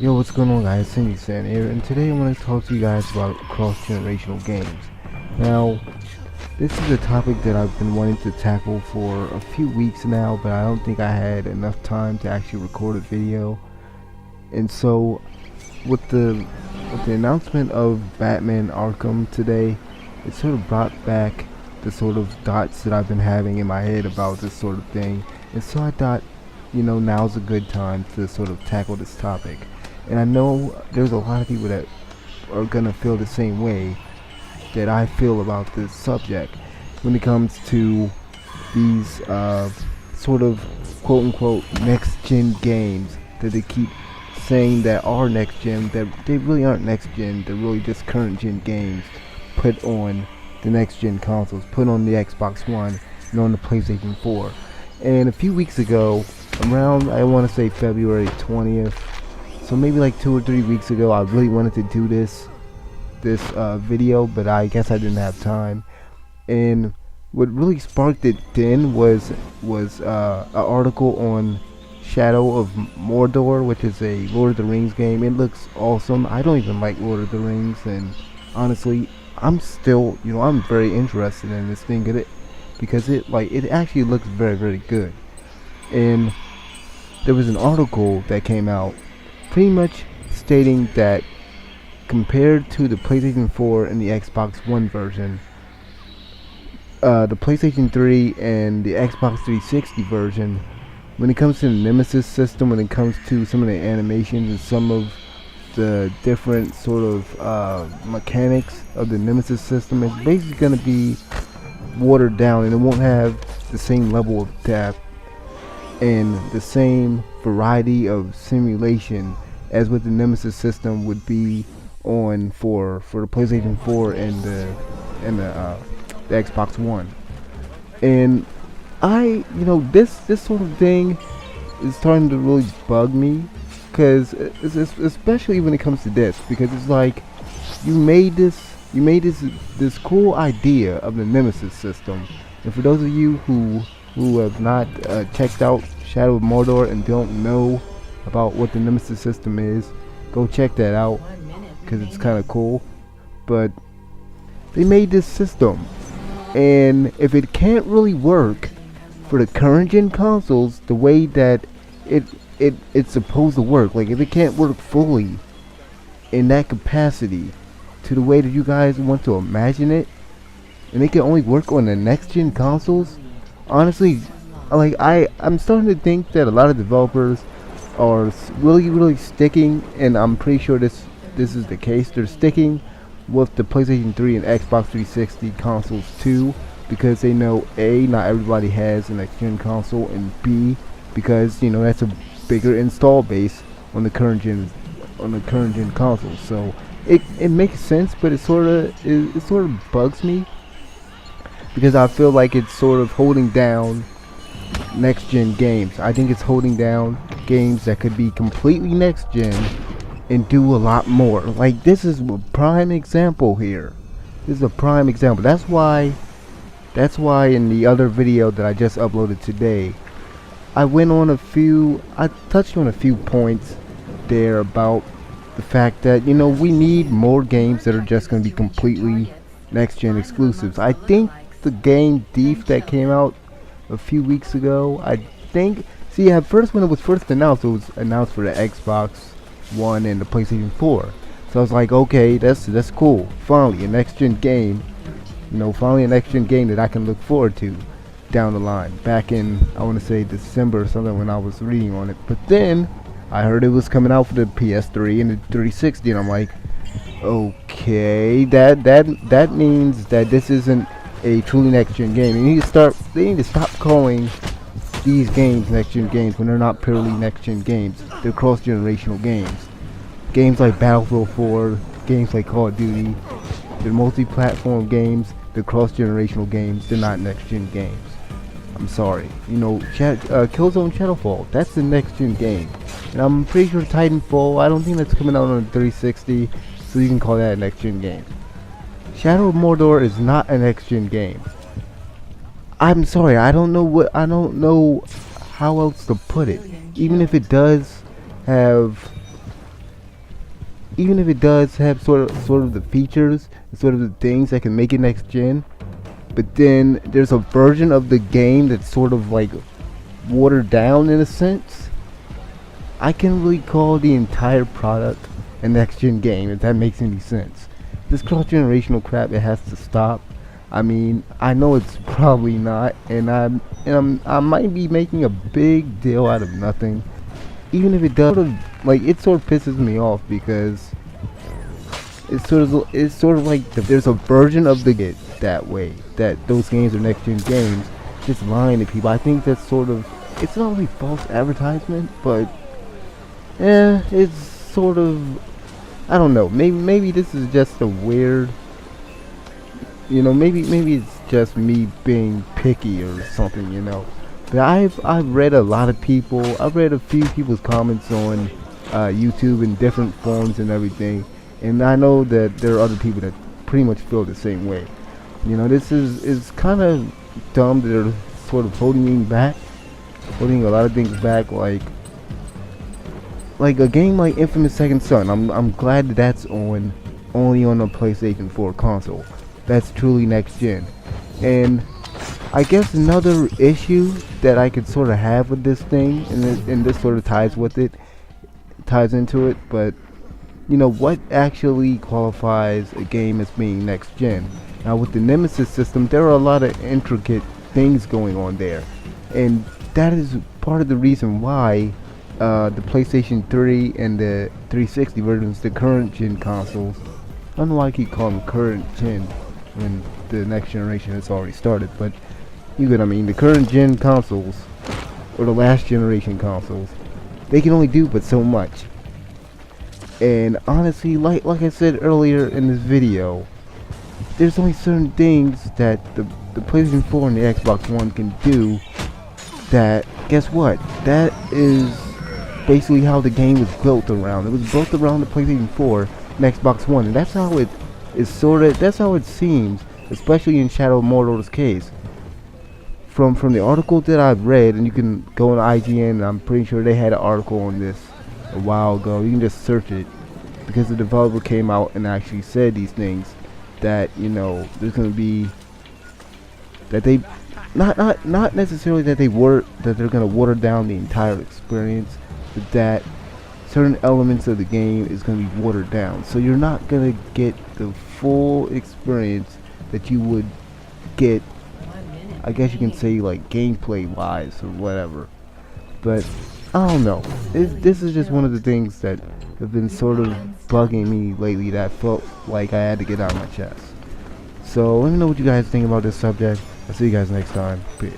Yo, what's going on, guys? Cindy San here, and today I want to talk to you guys about cross-generational games. Now, this is a topic that I've been wanting to tackle for a few weeks now, but I don't think I had enough time to actually record a video. And so, with the announcement of Batman Arkham today, it sort of brought back the sort of thoughts that I've been having in my head about this sort of thing. And so I thought, now's a good time to sort of tackle this topic. And I know there's a lot of people that are gonna feel the same way that I feel about this subject when it comes to these sort of quote unquote next gen games that they keep saying that are next gen, that they really aren't next gen, they're really just current gen games put on the next gen consoles, put on the Xbox One and on the PlayStation 4. And a few weeks ago, around I want to say February 20th, so maybe like 2 or 3 weeks ago, I really wanted to do this video, but I guess I didn't have time. And what really sparked it then was an article on Shadow of Mordor, which is a Lord of the Rings game. It looks awesome. I don't even like Lord of the Rings, and honestly, I'm still, I'm very interested in this thing because it actually looks very, very good. And there was an article that came out pretty much stating that compared to the PlayStation 4 and the Xbox One version, the PlayStation 3 and the Xbox 360 version, when it comes to the Nemesis system, when it comes to some of the animations and some of the different sort of mechanics of the Nemesis system, it's basically going to be watered down, and it won't have the same level of depth and the same variety of simulation as what the Nemesis system would be on for the PlayStation 4 and the Xbox One. And this sort of thing is starting to really bug me, because especially when it comes to this, because it's like you made this cool idea of the Nemesis system, and for those of you who have not checked out Shadow of Mordor and don't know about what the Nemesis system is, go check that out, because it's kind of cool. But they made this system, and if it can't really work for the current gen consoles the way that it's supposed to work, like if it can't work fully in that capacity to the way that you guys want to imagine it, and it can only work on the next gen consoles, honestly, I'm starting to think that a lot of developers are really sticking, and I'm pretty sure this is the case, they're sticking with the PlayStation 3 and Xbox 360 consoles too, because they know A, not everybody has an next gen console, and B, because that's a bigger install base on the current gen consoles. So it makes sense, but it sort of bugs me, because I feel like it's sort of holding down next gen games. I think it's holding down games that could be completely next gen and do a lot more. Like, this is a prime example here. This is a prime example. That's why in the other video that I just uploaded today, I touched on a few points there about the fact that we need more games that are just going to be completely next gen exclusives. I think the game Thief that came out a few weeks ago, at first when it was first announced, it was announced for the Xbox One and the PlayStation 4. So I was like, okay, that's cool. Finally a next gen game, finally a next gen game that I can look forward to down the line. Back in, I want to say December or something, when I was reading on it. But then I heard it was coming out for the PS3 and the 360, and I'm like, okay, that means that this isn't a truly next gen game. They need to stop calling these games next gen games when they're not purely next gen games. They're cross generational games. Games like Battlefield 4, games like Call of Duty, they're multi-platform games. They're cross generational games. They're not next gen games. I'm sorry. Killzone Shadowfall, that's the next gen game. And I'm pretty sure Titanfall, I don't think that's coming out on the 360, so you can call that a next gen game. Shadow of Mordor is not a next gen game. I'm sorry, I don't know how else to put it. Even if it does have even if it does have sort of the features, sort of the things that can make it next gen, but then there's a version of the game that's sort of like watered down in a sense. I can really call the entire product a next gen game, if that makes any sense. This cross generational crap, it has to stop. I mean, I know it's probably not, and I might be making a big deal out of nothing. Even if it does, it sort of pisses me off because it's sort of like there's a version of the game that way, that those games are next gen games, just lying to people. I think that's sort of, it's not really false advertisement, but it's sort of, I don't know. Maybe this is just a weird, maybe it's just me being picky or something, But I've read a lot of people. I've read a few people's comments on YouTube and different forums and everything, and I know that there are other people that pretty much feel the same way. This is kind of dumb that they're sort of holding a lot of things back, like a game like Infamous Second Son. I'm glad that that's only on a PlayStation 4 console. That's truly next gen. And I guess another issue that I could sort of have with this thing, and this sort of ties into it, but what actually qualifies a game as being next gen? Now with the Nemesis system, there are a lot of intricate things going on there, and that is part of the reason why the PlayStation 3 and the 360 versions, the current gen consoles, I don't know why I keep calling them current gen when the next generation has already started, but you get what I mean. The current gen consoles, or the last generation consoles, they can only do but so much. And honestly, like I said earlier in this video, there's only certain things that the PlayStation 4 and the Xbox One can do that, guess what? That is basically how the game was built around. It was built around the PlayStation 4 and Xbox One, and that's how it is that's how it seems, especially in Shadow of Mordor's case. From the article that I've read, and you can go on IGN, and I'm pretty sure they had an article on this a while ago. You can just search it, because the developer came out and actually said these things, that there's going to be, that they not necessarily that they're going to water down the entire experience, but that certain elements of the game is going to be watered down, so you're not going to get the full experience that you would get, I guess you can say, like gameplay wise or whatever. But I don't know, this is just one of the things that have been sort of bugging me lately, that I felt like I had to get out of my chest. So let me know what you guys think about this subject. I'll see you guys next time. Peace.